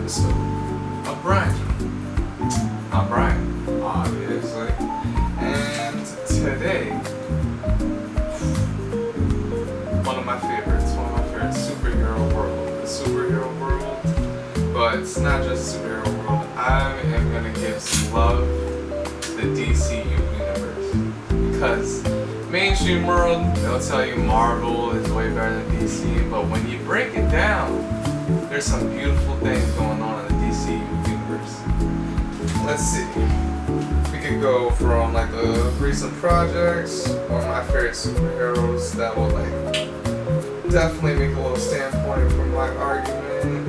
episode of Brian. I'm Brian, obviously. And today, one of my favorite superhero world. The superhero world, but it's not just superhero world. I am gonna give some love to the DCU universe. Because mainstream world, they'll tell you Marvel is way better than DC, but when you break it down, there's some beautiful things going on in the DCU universe. Let's see. We could go from like the recent projects, or my favorite superheroes that will like definitely make a little standpoint from my argument.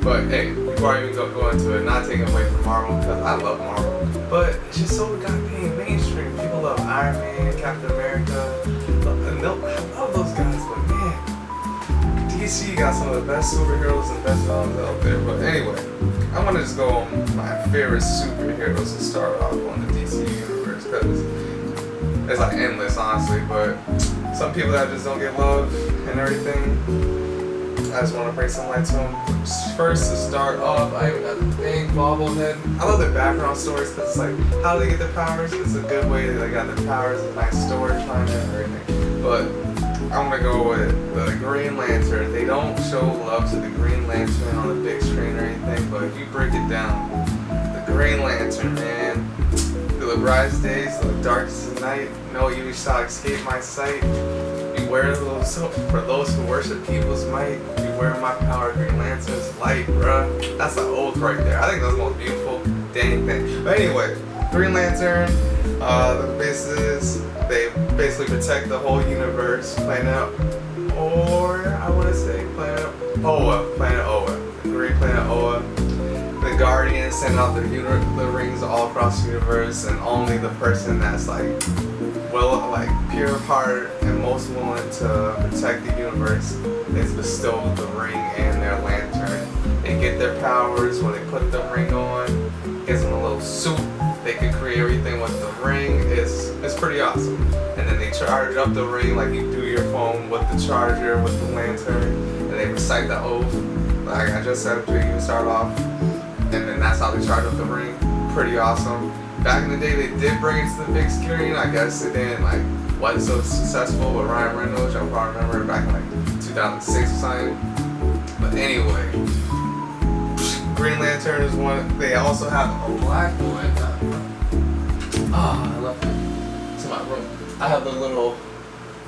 But hey, before I even go into it, not taking away from Marvel, because I love Marvel, but it's just so goddamn mainstream. People love Iron Man, Captain America, I love those guys, but man, DC got some of the best superheroes and best villains out there. But anyway, I want to just go on my favorite superheroes to start off on the DC universe, because it's like endless, honestly, but some people that just don't get love and everything, I just want to bring some light to them. First, to start off, I even got the big bobblehead. I love their background stories because it's like how they get their powers. It's a good way they got their powers, a nice storyline and everything. But I'm gonna go with the Green Lantern. They don't show love to the Green Lantern on the big screen or anything, but if you break it down, the Green Lantern, man, through the brightest days, the darkest of night, no evil shall escape my sight. Beware those for those who worship people's might. Beware my power, Green Lantern's light, bruh. That's an oath right there. I think that's the most beautiful dang thing. But anyway, Green Lantern, the basis, they basically protect the whole universe, planet Oa, Green Planet Oa. The Guardians send out the rings all across the universe, and only the person that's like pure of heart and most willing to protect the universe is bestowed the ring and their lantern. They get their powers when they put the ring on, gives them a little suit. They can create everything with the ring. It's pretty awesome. And then they charge up the ring like you do your phone with the charger, with the lantern, and they recite the oath. Like I just said, to you start off, and then that's how they charge up the ring. Pretty awesome. Back in the day, they did bring it to the big screen. I guess it didn't wasn't so successful with Ryan Reynolds. Y'all probably remember back in 2006 or something. But anyway, Green Lantern is one. They also have a black one. I left it to my room. I have the little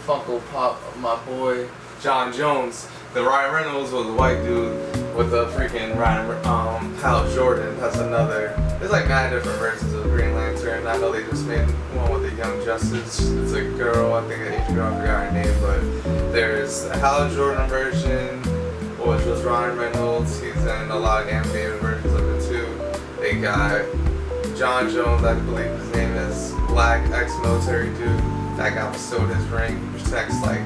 Funko Pop of my boy John Jones. The Ryan Reynolds was the white dude with the freaking Hal Jordan. That's another. There's like 9 different versions of Green Lantern. I know they just made one with the Young Justice. It's a girl, I think an Asian girl, I forgot her name, but there's the Hal Jordan version, which was Ryan Reynolds. He's in a lot of animated versions of it too. They got John Jones, I believe his name is, black ex-military dude. That guy bestowed his ring. He protects like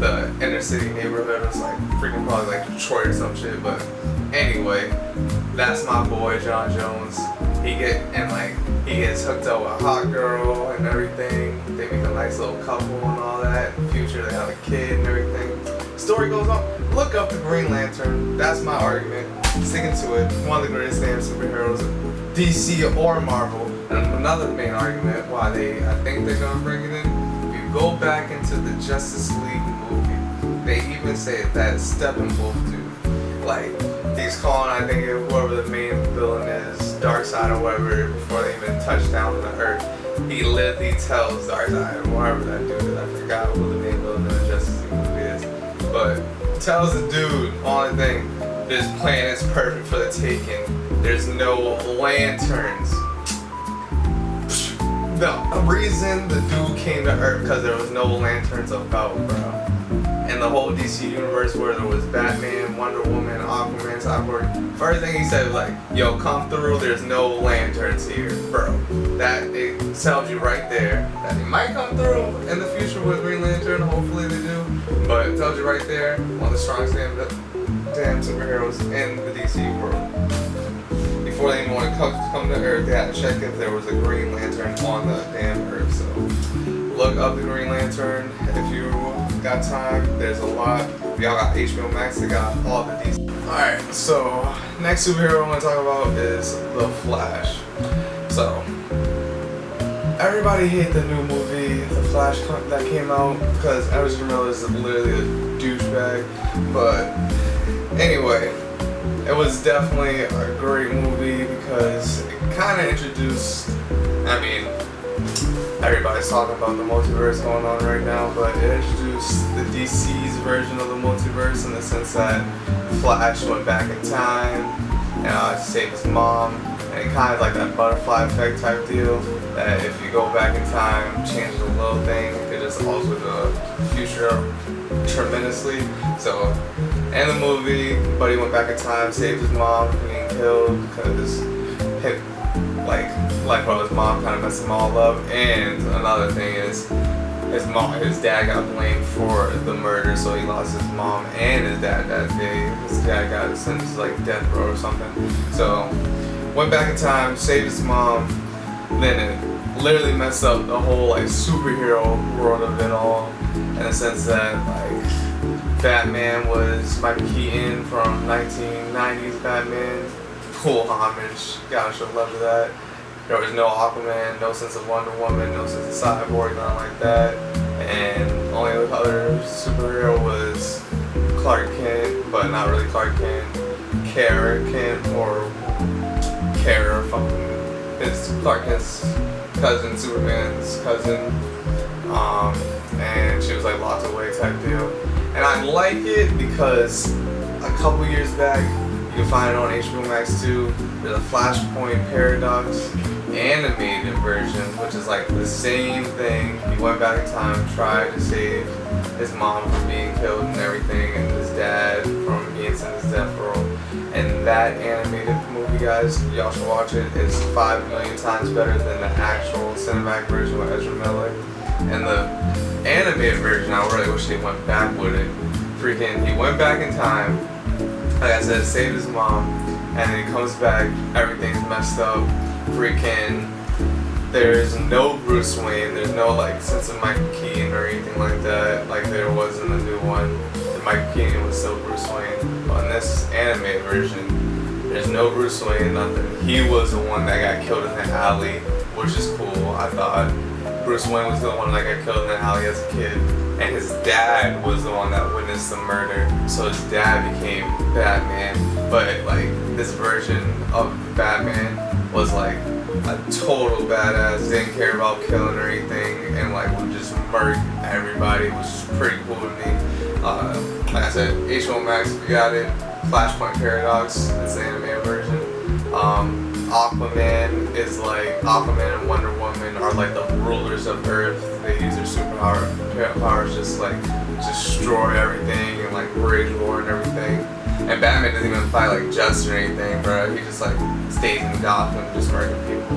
the inner city neighborhood. It's like freaking probably like Detroit or some shit. But anyway, that's my boy John Jones. He gets hooked up with a hot girl and everything. They make a nice little couple and all that. In the future they have a kid and everything. Story goes on. Look up the Green Lantern. That's my argument. Sticking to it. One of the greatest damn superheroes, DC or Marvel. And another main argument why I think they're gonna bring it in. If you go back into the Justice League movie, they even say that Steppenwolf dude, like he's calling, I think whoever the main villain is, Darkseid or whatever, before they even touch down on the Earth. He literally tells Darkseid, or whoever that dude is, I forgot who the main villain in the Justice League movie is, but tells the dude on the thing, this plan is perfect for the taking. There's no lanterns. The reason the dude came to Earth because there was no lanterns about, bro. In the whole DC universe where there was Batman, Wonder Woman, Aquaman, Cyborg, first thing he said was like, yo, come through, there's no lanterns here, bro. That it tells you right there that they might come through in the future with Green Lantern, hopefully they do, but it tells you right there, one of the strongest damn superheroes in the DC world. Before they even want to come to Earth, they had to check if there was a Green Lantern on the damn Earth, so look up the Green Lantern if you got time. There's a lot. Y'all got HBO Max, they got all the DC. Alright, so next superhero I want to talk about is The Flash. So, everybody hate the new movie, The Flash, that came out because Ezra Miller is literally a douchebag. But anyway, it was definitely a great movie because it kind of introduced, I mean, everybody's talking about the multiverse going on right now, but it introduced the DC's version of the multiverse in the sense that Flash went back in time and saved his mom, and kind of like that butterfly effect type deal, that if you go back in time, change a little thing, it could just alter the future tremendously. So, in the movie, Buddy went back in time, saved his mom from being killed because his mom kind of messed him all up. And another thing is, his dad got blamed for the murder, so he lost his mom and his dad that day. His dad got sentenced to like death row or something. So, went back in time, saved his mom, then it literally messed up the whole like superhero world of it all, in the sense that like Batman was Michael Keaton from 1990s Batman. Cool homage, gotta show love to that. There was no Aquaman, no sense of Wonder Woman, no sense of Cyborg, nothing like that. And only other superhero was Clark Kent, but not really Clark Kent. Kara Kent, or Kara, it's Clark Kent's cousin, Superman's cousin. And she was like locked away type deal. And I like it because a couple years back, you can find it on HBO Max too. There's a Flashpoint Paradox animated version, which is like the same thing. He went back in time, tried to save his mom from being killed and everything, and his dad from being sent to death row. And that animated movie, guys, y'all should watch it. It's 5 million times better than the actual cinematic version with Ezra Miller. And the animated version, I really wish they went back with it. Freaking, he went back in time, like I said, saved his mom, and then he comes back, everything's messed up. Freaking, there's no Bruce Wayne, there's no like sense of Michael Keaton or anything like that, like there was in the new one. And Michael Keaton was still Bruce Wayne. But in this animated version, there's no Bruce Wayne, nothing. He was the one that got killed in the alley, which is cool. I thought Bruce Wayne was the one that got killed in the alley as a kid, and his dad was the one that witnessed the murder. So his dad became Batman, but like this version of Batman was like a total badass, didn't care about killing or anything, and like would just murk everybody, which is pretty cool to me. Like I said, HBO Max, if you got it. Flashpoint Paradox, it's the animated version. Aquaman is like, Aquaman and Wonder Woman are like the rulers of Earth. They use their superpowers just like destroy everything and like rage war and everything. And Batman doesn't even fight like just or anything, bro. He just like stays in Gotham just murdering people.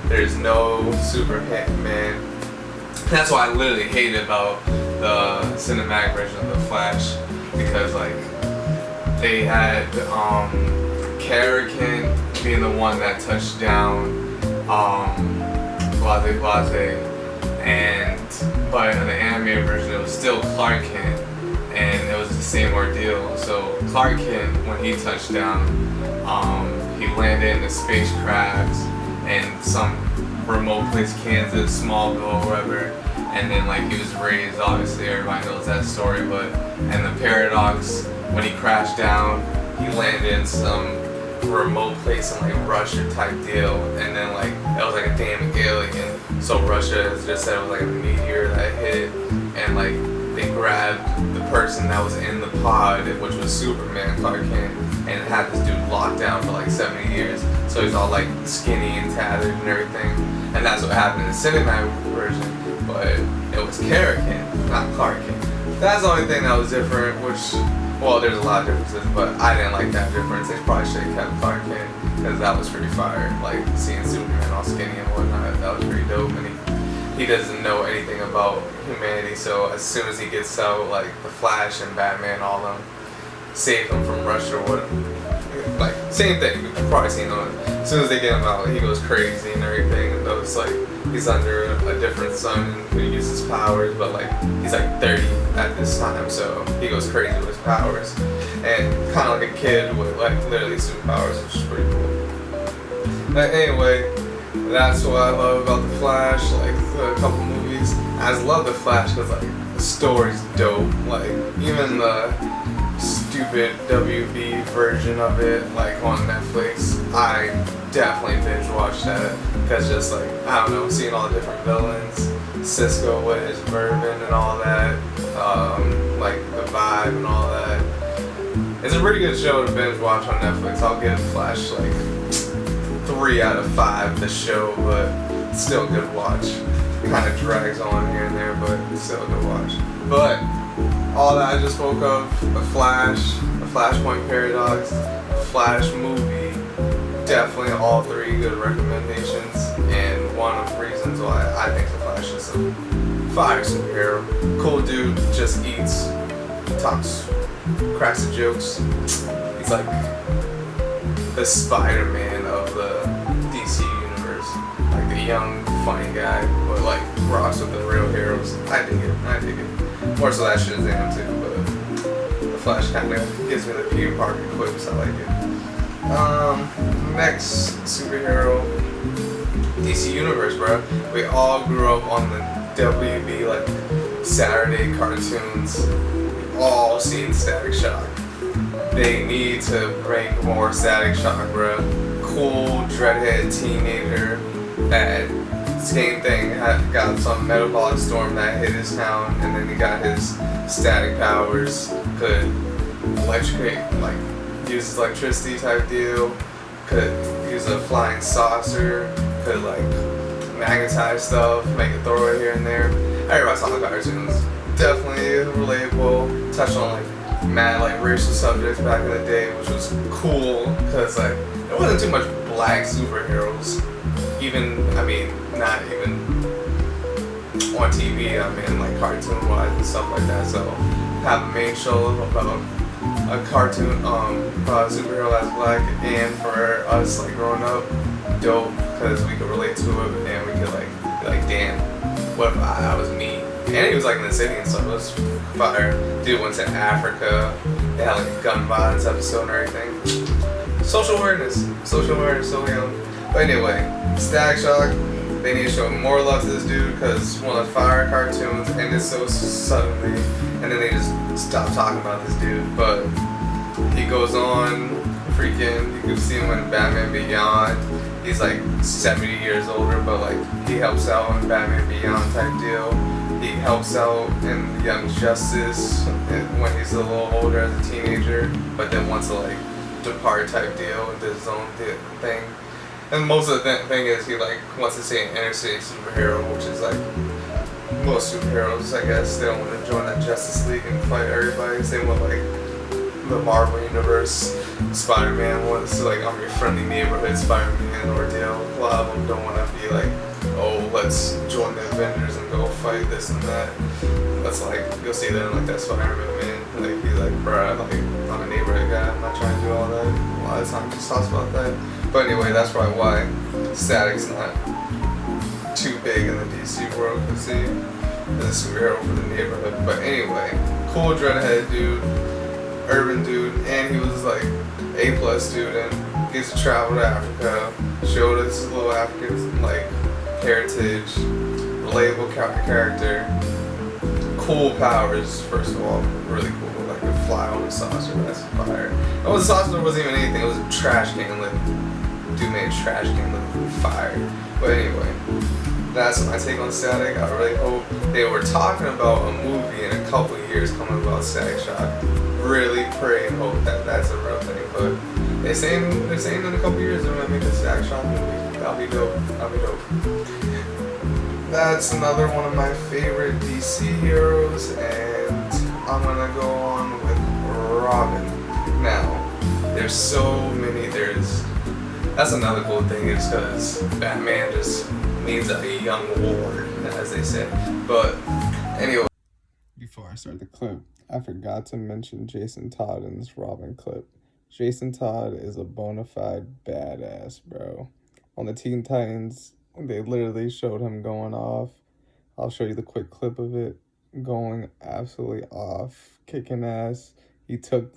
There's no Superman. That's why I literally hate about the cinematic version of The Flash, because like they had Kara Kent being the one that touched down Blase, and but in the animated version it was still Clark Kent, and it was the same ordeal. So Clark Kent, when he touched down, he landed in a spacecraft in some remote place, Kansas, Smallville, or wherever, and then like he was raised, obviously everybody knows that story, but in the Paradox, when he crashed down, he landed in some remote place in like Russia type deal, and then like it was like a damn alien. So Russia just said it was like a meteor that hit, and like they grabbed the person that was in the pod, which was Superman, Clark Kent, and had this dude locked down for like 70 years. So he's all like skinny and tattered and everything, and that's what happened in the cinematic version. But it was Kara Kent, not Clark Kent. That's the only thing that was different, which, well, there's a lot of differences, but I didn't like that difference. They probably should have kept Clark Kent, because that was pretty fire. Like, seeing Superman all skinny and whatnot, that was pretty dope. And he doesn't know anything about humanity, so as soon as he gets out, like, the Flash and Batman, all them, save him from Russia or whatever. Like, same thing, you've probably seen them. As soon as they get him out, he goes crazy and everything, and those, like, he's under a different son who uses powers, but like he's like 30 at this time, so he goes crazy with his powers. and kind of like a kid with like literally superpowers, which is pretty cool. But anyway, that's what I love about the Flash. Like a couple movies, I just love the Flash because like the story's dope. Like even the stupid WB version of it, like on Netflix, I definitely binge watch that because just like I don't know, seeing all the different villains, Cisco with his bourbon and all that, like the vibe and all that. It's a pretty good show to binge watch on Netflix. I'll give Flash like 3 out of 5 the show, but it's still a good watch. It kind of drags on here and there, but it's still a good watch. But all that I just spoke of, the Flash, the Flashpoint Paradox, the Flash movie, definitely all 3 good recommendations, and one of the reasons why I think the Flash is a fire superhero. Cool dude, just eats, talks, cracks the jokes. He's like the Spider-Man of the DC universe, like the young, funny guy, but like rocks with the real heroes. I dig it. More so that Shazam too, but the Flash kind of gives me the Peter Parker quips. I like it. Next superhero, DC Universe, bro. We all grew up on the WB like Saturday cartoons. We've all seen Static Shock. They need to bring more Static Shock, bro. Cool, dreadhead teenager that same thing, got some metabolic storm that hit his town, and then he got his static powers, could electrocate, like use electricity type deal, could use a flying saucer, could like magnetize stuff, make it throw it here and there. Everybody saw the cartoons. Definitely relatable. Touched on like mad like racial subjects back in the day, which was cool because like there wasn't too much black superheroes. Even, I mean, not even on TV, I mean like cartoon wise and stuff like that. So have a main show about a cartoon superhero that's black, and for us like growing up, dope because we could relate to it and we could like be like, damn, what if I was me? And he was like in the city and stuff. It was fire. Dude went to Africa. They had like a gun violence episode and everything. Social awareness, so young. But anyway, Static Shock. They need to show more love to this dude because one of the fire cartoons ended so suddenly, and then they just stopped talking about this dude. But he goes on, freaking. You can see him in Batman Beyond. He's like 70 years older, but like he helps out in Batman Beyond type deal. He helps out in Young Justice when he's a little older as a teenager, but then wants to like depart type deal and do his own thing. And most of the thing is he like wants to say an inner city superhero, which is like most superheroes, I guess. They don't want to join that Justice League and fight everybody. Same with like the Marvel Universe. Spider-Man wants to like, I'm your friendly neighborhood Spider-Man ordeal. A lot of them don't want to be like, oh, let's join the Avengers and go fight this and that. That's like, you'll see that in like that Spider-Man, man. Like, he's like, bruh, like, I'm a neighborhood guy, I'm not trying to do all that. A lot of times he just talks about that. But anyway, that's probably why Static's not too big in the DC world, because he is a superhero for the neighborhood. But anyway, cool dreadhead dude, urban dude, and he was like A+ student, gets to travel to Africa, showed us his little African like heritage, relatable character, cool powers, first of all, really cool, like a fly on a saucer, that's fire. Oh, the saucer wasn't even anything, it was a trash can lid. Dude made a trash can lid with fire. But anyway, that's my take on Static. I really hope they were talking about a movie in a couple years coming about Static Shock. Really pray and hope that that's a real thing, but they're saying in a couple years they're gonna make a Static Shock movie. That'll be dope. That's another one of my favorite DC heroes, and I'm gonna go on with Robin. Now, there's so many. That's another cool thing is because Batman just needs a young ward, as they say. But anyway, before I start the clip, I forgot to mention Jason Todd in this Robin clip. Jason Todd is a bona fide badass, bro. On the Teen Titans, they literally showed him going off. I'll show you the quick clip of it. Going absolutely off, kicking ass, he took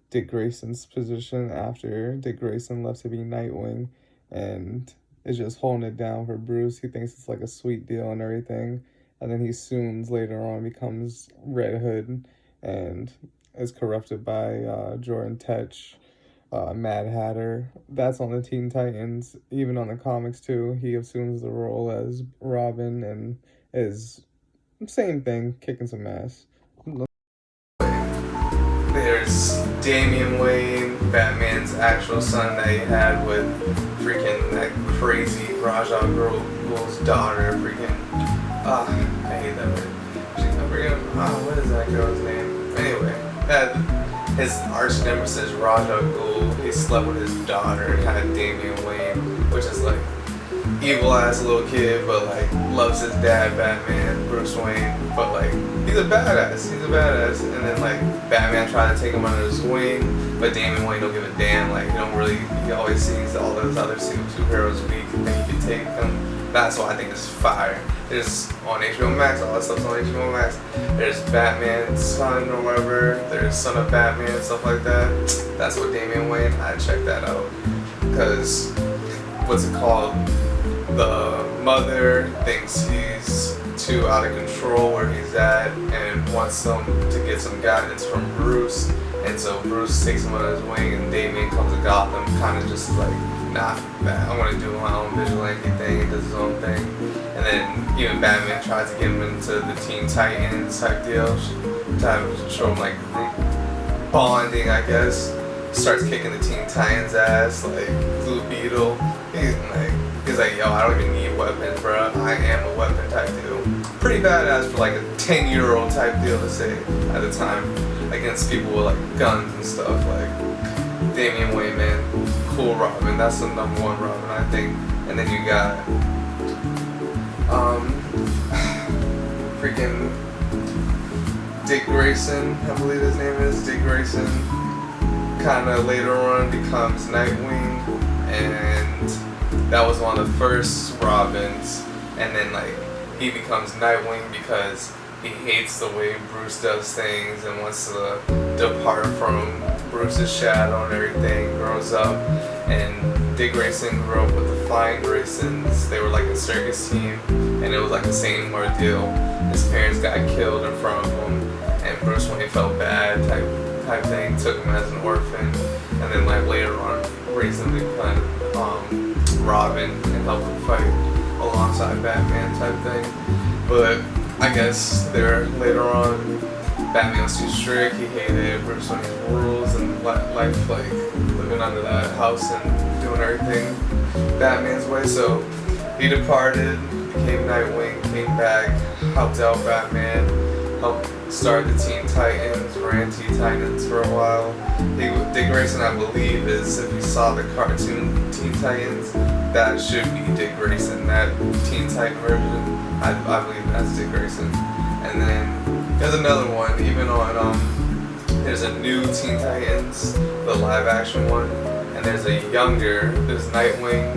Dick Grayson's position after Dick Grayson left to be Nightwing, and is just holding it down for Bruce. He thinks it's like a sweet deal and everything, and then he soon later on becomes Red Hood and is corrupted by Jordan Tetch, Mad Hatter. That's on the Teen Titans. Even on the comics too, he assumes the role as Robin and is same thing, kicking some ass. There's Damian Wayne, Batman's actual son that he had with freaking that crazy Ra's al Ghul's daughter. Freaking, I hate that word. What is that girl's name? Anyway, that his arch nemesis Ra's al Ghul. He slept with his daughter and had Damian Wayne, which is like evil ass little kid, but like loves his dad, Batman, Bruce Wayne, but like he's a badass. And then like Batman tried to take him under his wing, but Damian Wayne don't give a damn. Like he always sees all those other superheroes weak and think he can take them. That's why I think it's fire. There's on HBO Max, all that stuff's on HBO Max. There's Batman's son or whatever. There's Son of Batman, stuff like that. That's what Damian Wayne. I'd check that out, cause what's it called? The mother thinks he's too out of control where he's at and wants them to get some guidance from Bruce. And so Bruce takes him under his wing, and Damian comes to Gotham kind of just like, nah, I want to do my own vigilante thing and does his own thing. And then even Batman tries to get him into the Teen Titans type deal, trying to show him like group bonding, I guess. Starts kicking the Teen Titans ass, like Blue Beetle. He's like, yo, I don't even need weapons, bro. I am a weapon type deal. Pretty badass for like a 10-year-old type deal to say at the time, against people with like guns and stuff. Like Damian Wayne, man, cool Robin. That's the number one Robin, I think. And then you got freaking Dick Grayson, I believe his name is Dick Grayson. Kind of later on becomes Nightwing, and that was one of the first Robins. And then like he becomes Nightwing because he hates the way Bruce does things and wants to depart from Bruce's shadow and everything. Grows up, and Dick Grayson grew up with the Flying Graysons. They were like a circus team, and it was like the same ordeal. His parents got killed in front of him, and Bruce Wayne felt bad type thing, took him as an orphan, and then like later on raised him to become Robin and help him fight alongside Batman type thing. But I guess there later on, Batman was too strict. He hated Bruce Wayne's rules and life, like living under that house and doing everything Batman's way. So he departed, became Nightwing, came back, helped out Batman, helped start the Teen Titans, ran Teen Titans for a while. Dick Grayson, I believe, is, if you saw the cartoon Teen Titans, that should be Dick Grayson, that Teen Titan version. I believe that's Dick Grayson. And then there's another one, even on, there's a new Teen Titans, the live action one, and there's there's Nightwing,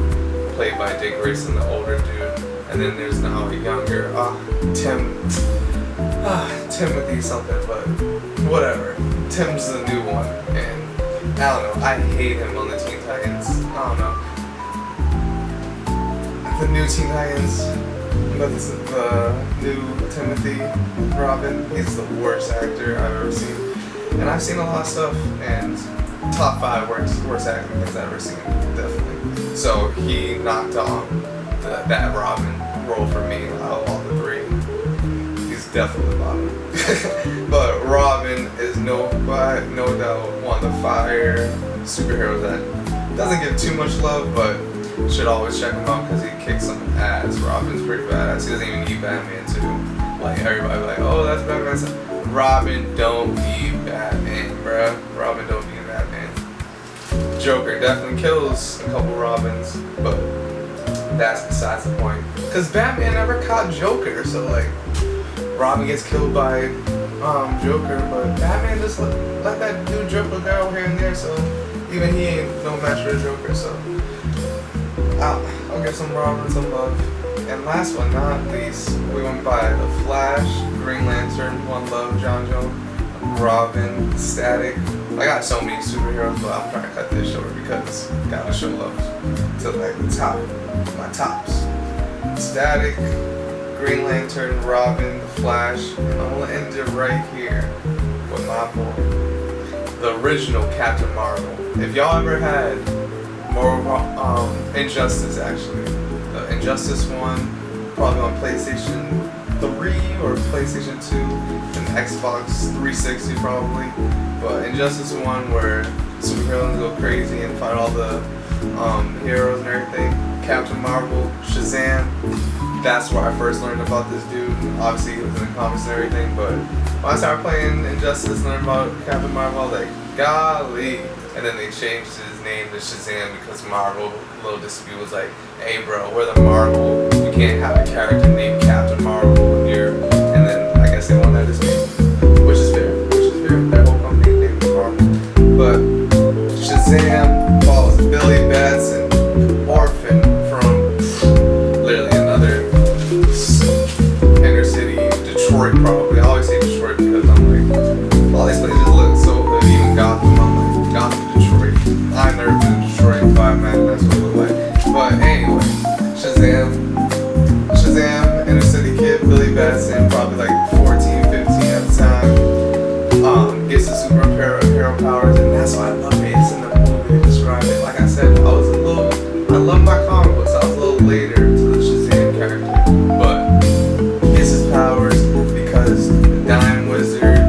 played by Dick Grayson, the older dude, and then there's now a younger, Timothy something, but whatever. Tim's the new one, and I don't know, I hate him on the Teen Titans. I don't know. The new Teen Titans, but the new Timothy Robin, he's the worst actor I've ever seen. And I've seen a lot of stuff, and top 5 worst acting things I've ever seen, definitely. So he knocked on that Robin role for me out of all the 3. He's definitely the bottom. But Robin is no doubt one of the fire superheroes that doesn't get too much love, but should always check him out because he kicks some ass. Robin's pretty badass. He doesn't even need Batman too. Like everybody be like, oh, that's Batman's son. Robin don't need Batman, bruh. Robin don't need Batman. Joker definitely kills a couple Robins, but that's besides the point. Because Batman never caught Joker, so like Robin gets killed by Joker, but Batman just let that dude Joker go here and there, so even he ain't no match for the Joker, so I'll give some Robin some love. And last but not least, we went by The Flash, Green Lantern, One Love, John Jones. Robin, Static. I got so many superheroes, but I'm trying to cut this short because gotta show love to like the top, my tops. Static, Green Lantern, Robin, The Flash, and I'm gonna end it right here with my boy, the original Captain Marvel. If y'all ever had more Injustice, actually, the Injustice one, probably on PlayStation 3 or PlayStation 2, and Xbox 360 probably. But Injustice 1, where superheroes go crazy and fight all the heroes and everything. Captain Marvel, Shazam. That's where I first learned about this dude. Obviously, he was in the comics and everything. But when I started playing Injustice, learned about Captain Marvel, I was like, golly. And then they changed his name to Shazam because Marvel, little dispute, was like, hey bro, we're the Marvel. You can't have a character named Captain Marvel when you're. And then I guess they wanted that as name, which is fair. Their whole company named Marvel. But Shazam follows Billy Batson, orphan from literally another inner city, Detroit probably. I always say Detroit because I'm like, all these places look so good. Even Gotham, I'm like, Gotham, Detroit. I've never been to Detroit, but I imagine that's what it look like. But anyway, Shazam, inner city kid, Billy Batson, probably like 14, 15 at the time. Gets the superhero powers, and that's why I love it. It's in the movie, they describe it. Like I said, I love my comic books. I was a little later to the Shazam character, but gets his powers because the Dime Wizard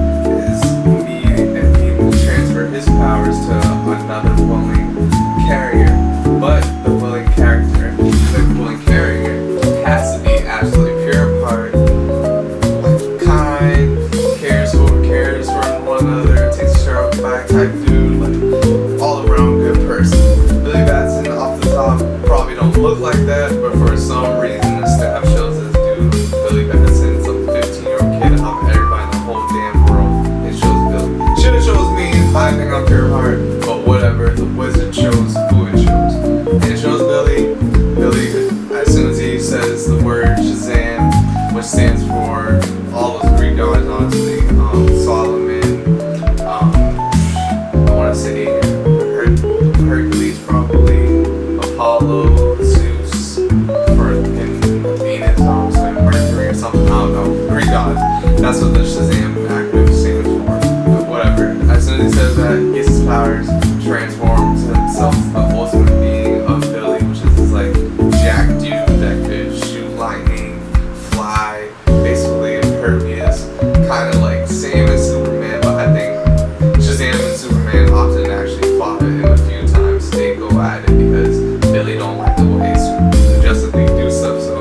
is needing to transfer his powers to another willing carrier. But the willing character, the willing carrier, has to be absolutely pure of heart, kind, cares for one another, takes care of back type dude, like all around good person. Billy Batson off the top probably don't look like that, but for some reason the staff shows this dude Billy Batson, some 15-year-old kid out of everybody in the whole damn world. It shows Billy. Should have chose me. I think I'm pure of heart, but whatever. The wizard chose who it chose, and it shows Billy. Billy, as soon as he says the word Shazam, which stands for all those Greek gods, honestly, Solomon, I want to say Hercules, probably Apollo, Zeus, freaking Venus, Mercury or something, I don't know, Greek gods. That's what the Shazam acronym stands for. But whatever. As soon as he says that, he gets his powers, transforms himself to the ultimate being of Billy, which is this like jack dude that could shoot lightning, fly, basically impervious, kind of like same as Superman, but I think Shazam and Superman often actually fought it a few times. They go at it because Billy don't like the way Justice League do stuff, so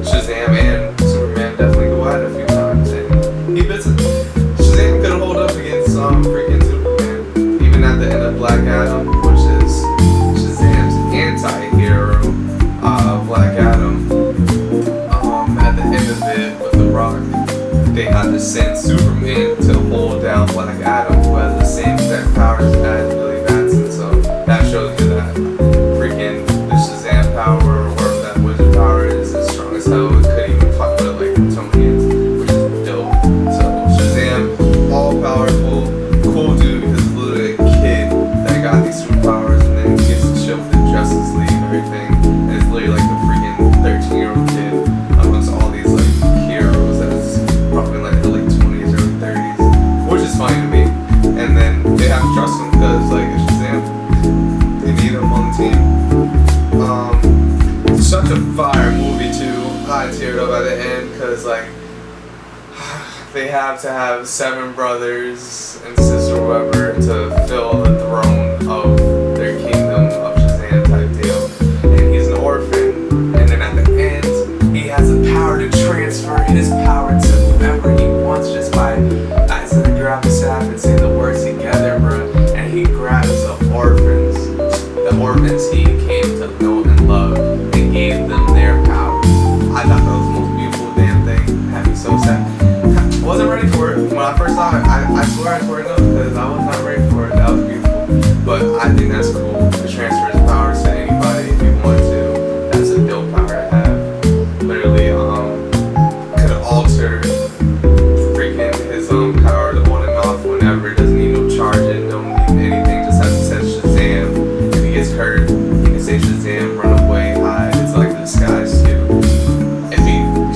Shazam and Superman definitely go at it a few times, and he bits it. Shazam could hold up against freaking Superman, even at the end of Black Adam, which is Shazam's anti-hero. Black Adam, at the end of it with The Rock, they had to send Superman to hold down Black Adam, who has the same exact powers as Billy Batson. So that shows you that freaking the Shazam power, or whatever that wizard power is strong as hell. It could even fuck with like Kryptonians, which is dope. So Shazam, all powerful, cool dude, because he's literally a kid that got these superpowers, and then he gets to chill with the Justice League and everything. And it's literally like the freaking 13-year-old kid amongst all these like heroes that's probably like the late 20s, early 30s, which is funny to me. And then they have to trust him because like it's Shazam, they need him on the team. Such a fire movie too. I teared up at the end because like they have to have 7 brothers and sister whoever to fill the throne of their kingdom of Shazam type deal. And he's an orphan, and then at the end he has the power to transfer his power to whoever he wants just by as they grab the staff and say the words together, bro. And he grabs the orphans he came to know and love, and gave them their power. I thought that was the most beautiful damn thing. Had me so sad. Wasn't ready for it when I first saw it. I swear I tore it up because I was not ready for it. That was beautiful, but I think that's cool to transfer his powers to anybody if you want to. That's a dope power to have. Literally, could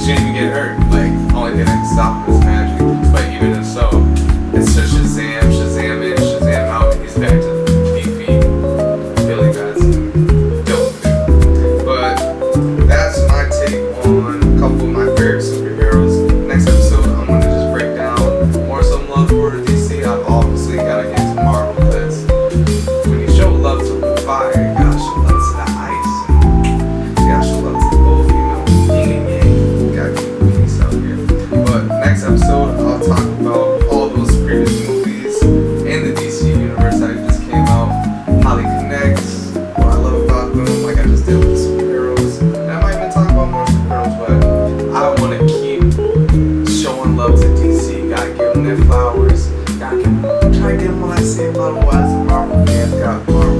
she didn't even get hurt. Like, only thing that can stop him is magic. But even if so, it's just Shazam in, Shazam out, and he's back to defeat Billy Batson. Kill him. But that's my take on a couple of my favorite superheroes. Next episode, I'm gonna just break down more some love for DC. I've obviously gotta get to Marvel because when you show love to fire, you gotta show love to the ice. You gotta show love to both, yin and yang. You gotta keep the peace out here. But next episode, I'll talk about all those previous movies in the DC universe that just came out, how they connect, what I love about them, like I just did with the superheroes. And I might even talk about more superheroes, but I want to keep showing love to DC. Gotta give them their flowers. Gotta try to give them what I say about them as a Marvel fan. Got Marvel